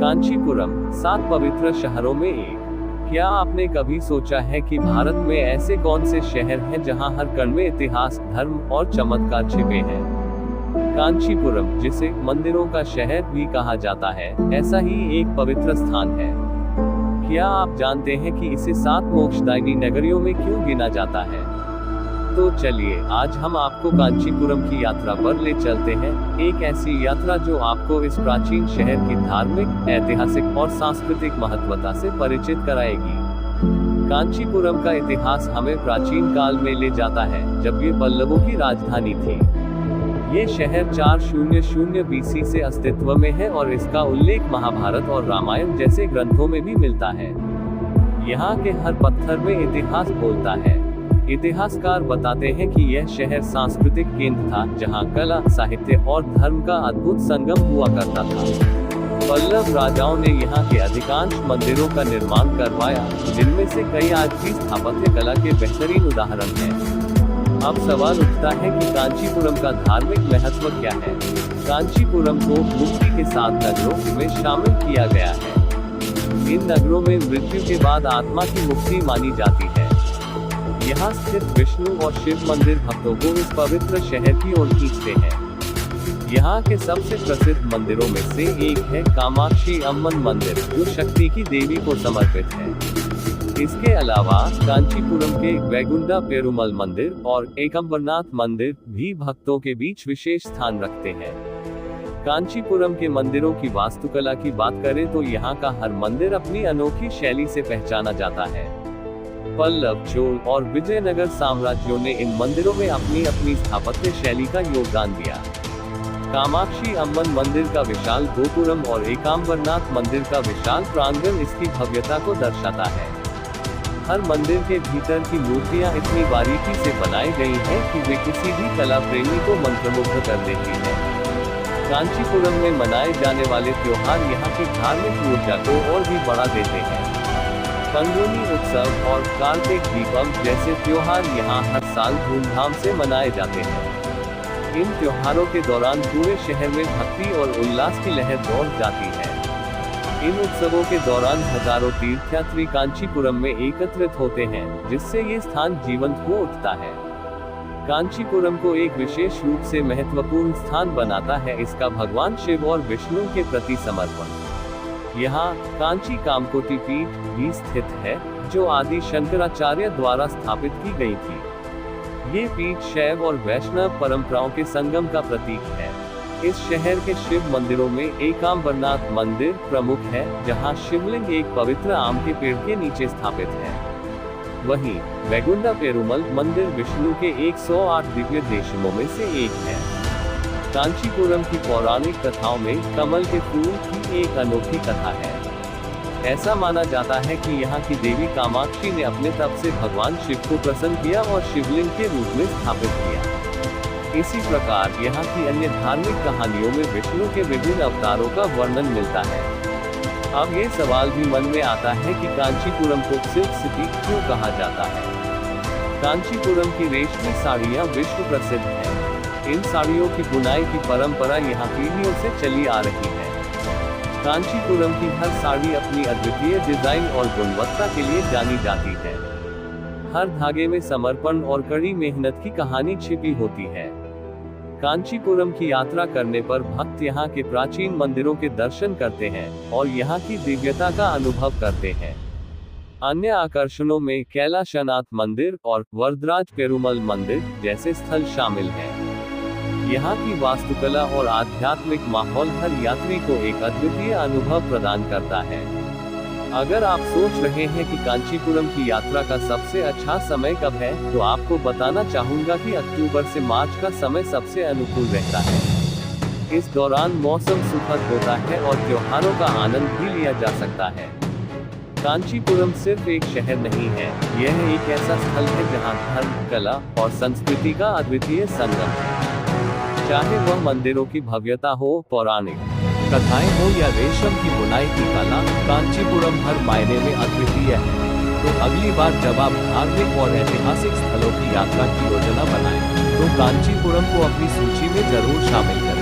कांचीपुरम 7 पवित्र शहरों में एक। क्या आपने कभी सोचा है कि भारत में ऐसे कौन से शहर हैं जहां हर कण में इतिहास, धर्म और चमत्कार छिपे हैं? कांचीपुरम, जिसे मंदिरों का शहर भी कहा जाता है, ऐसा ही एक पवित्र स्थान है। क्या आप जानते हैं कि इसे 7 मोक्षदायिनी नगरियों में क्यों गिना जाता है? तो चलिए, आज हम आपको कांचीपुरम की यात्रा पर ले चलते हैं, एक ऐसी यात्रा जो आपको इस प्राचीन शहर की धार्मिक, ऐतिहासिक और सांस्कृतिक महत्वता से परिचित कराएगी। कांचीपुरम का इतिहास हमें प्राचीन काल में ले जाता है, जब ये पल्लवों की राजधानी थी। ये शहर 400 BC से अस्तित्व में है और इसका उल्लेख महाभारत और रामायण जैसे ग्रंथों में भी मिलता है। यहाँ के हर पत्थर में इतिहास बोलता है। इतिहासकार बताते हैं कि यह शहर सांस्कृतिक केंद्र था, जहाँ कला, साहित्य और धर्म का अद्भुत संगम हुआ करता था। पल्लव राजाओं ने यहाँ के अधिकांश मंदिरों का निर्माण करवाया, जिनमें से कई आज भी स्थापत्य कला के बेहतरीन उदाहरण हैं। अब सवाल उठता है कि कांचीपुरम का धार्मिक महत्व क्या है? कांचीपुरम को मुक्ति के 7 नगरों में शामिल किया गया है। इन नगरों में मृत्यु के बाद आत्मा की मुक्ति मानी जाती है। यहाँ स्थित विष्णु और शिव मंदिर भक्तों को इस पवित्र शहर की ओर खींचते हैं। यहाँ के सबसे प्रसिद्ध मंदिरों में से एक है कामाक्षी अम्मन मंदिर, जो शक्ति की देवी को समर्पित है। इसके अलावा कांचीपुरम के वैकुंठा पेरुमल मंदिर और एकम्बरनाथ मंदिर भी भक्तों के बीच विशेष स्थान रखते हैं। कांचीपुरम के मंदिरों की वास्तुकला की बात करें तो यहाँ का हर मंदिर अपनी अनोखी शैली से पहचाना जाता है। पल्लव, चोल और विजयनगर साम्राज्यों ने इन मंदिरों में अपनी अपनी स्थापत्य शैली का योगदान दिया। कामाक्षी अम्मन मंदिर का विशाल गोपुरम और एकाम्बरनाथ मंदिर का विशाल प्रांगण इसकी भव्यता को दर्शाता है। हर मंदिर के भीतर की मूर्तियां इतनी बारीकी से बनाई गई हैं कि वे किसी भी कला प्रेमी को मंत्रमुग्ध कर देती हैं। कांचीपुरम में मनाए जाने वाले त्योहार यहाँ की धार्मिक ऊर्जा को और भी बढ़ा देते हैं। पंगुनी उत्सव और कार्तिक दीपम जैसे त्योहार यहाँ हर साल धूमधाम से मनाए जाते हैं। इन त्योहारों के दौरान पूरे शहर में भक्ति और उल्लास की लहर दौड़ जाती है। इन उत्सवों के दौरान हजारों तीर्थयात्री कांचीपुरम में एकत्रित होते हैं, जिससे ये स्थान जीवंत हो उठता है। कांचीपुरम को एक विशेष रूप से महत्वपूर्ण स्थान बनाता है इसका भगवान शिव और विष्णु के प्रति समर्पण। यहाँ कांची कामकोटि पीठ भी स्थित है, जो आदि शंकराचार्य द्वारा स्थापित की गई थी। ये पीठ शैव और वैष्णव परंपराओं के संगम का प्रतीक है। इस शहर के शिव मंदिरों में एकाम्बरनाथ मंदिर प्रमुख है, जहाँ शिवलिंग एक पवित्र आम के पेड़ के नीचे स्थापित है। वहीं वैकुंठा पेरुमल मंदिर विष्णु के 108 दिव्य देशमों में से एक है। कांचीपुरम की पौराणिक कथाओं में कमल के फूल की एक अनोखी कथा है। ऐसा माना जाता है कि यहाँ की देवी कामाक्षी ने अपने तप से भगवान शिव को प्रसन्न किया और शिवलिंग के रूप में स्थापित किया। इसी प्रकार यहाँ की अन्य धार्मिक कहानियों में विष्णु के विभिन्न अवतारों का वर्णन मिलता है। अब ये सवाल भी मन में आता है कि कांचीपुरम को सिल्क सिटी क्यों कहा जाता है? कांचीपुरम की रेशमी साड़ियाँ विश्व प्रसिद्ध हैं। इन साड़ियों की बुनाई की परंपरा यहाँ पीढ़ियों से चली आ रही है। कांचीपुरम की हर साड़ी अपनी अद्वितीय डिजाइन और गुणवत्ता के लिए जानी जाती है। हर धागे में समर्पण और कड़ी मेहनत की कहानी छिपी होती है। कांचीपुरम की यात्रा करने पर भक्त यहाँ के प्राचीन मंदिरों के दर्शन करते हैं और यहाँ की दिव्यता का अनुभव करते हैं। अन्य आकर्षणों में कैलाशनाथ मंदिर और वरदराज पेरुमल मंदिर जैसे स्थल शामिल हैं। यहाँ की वास्तुकला और आध्यात्मिक माहौल हर यात्री को एक अद्वितीय अनुभव प्रदान करता है। अगर आप सोच रहे हैं कि कांचीपुरम की यात्रा का सबसे अच्छा समय कब है, तो आपको बताना चाहूंगा कि अक्टूबर से मार्च का समय सबसे अनुकूल रहता है। इस दौरान मौसम सुखद होता है और त्योहारों का आनंद भी लिया जा सकता है। कांचीपुरम सिर्फ एक शहर नहीं है, यह एक ऐसा स्थल है जहाँ धर्म, कला और संस्कृति का अद्वितीय संगम है। चाहे वह मंदिरों की भव्यता हो, पौराणिक कथाएं हो या रेशम की बुनाई की कला, कांचीपुरम हर मायने में अद्वितीय है। तो अगली बार जब आप धार्मिक और ऐतिहासिक स्थलों की यात्रा की योजना बनाएं, तो कांचीपुरम को अपनी सूची में जरूर शामिल करें।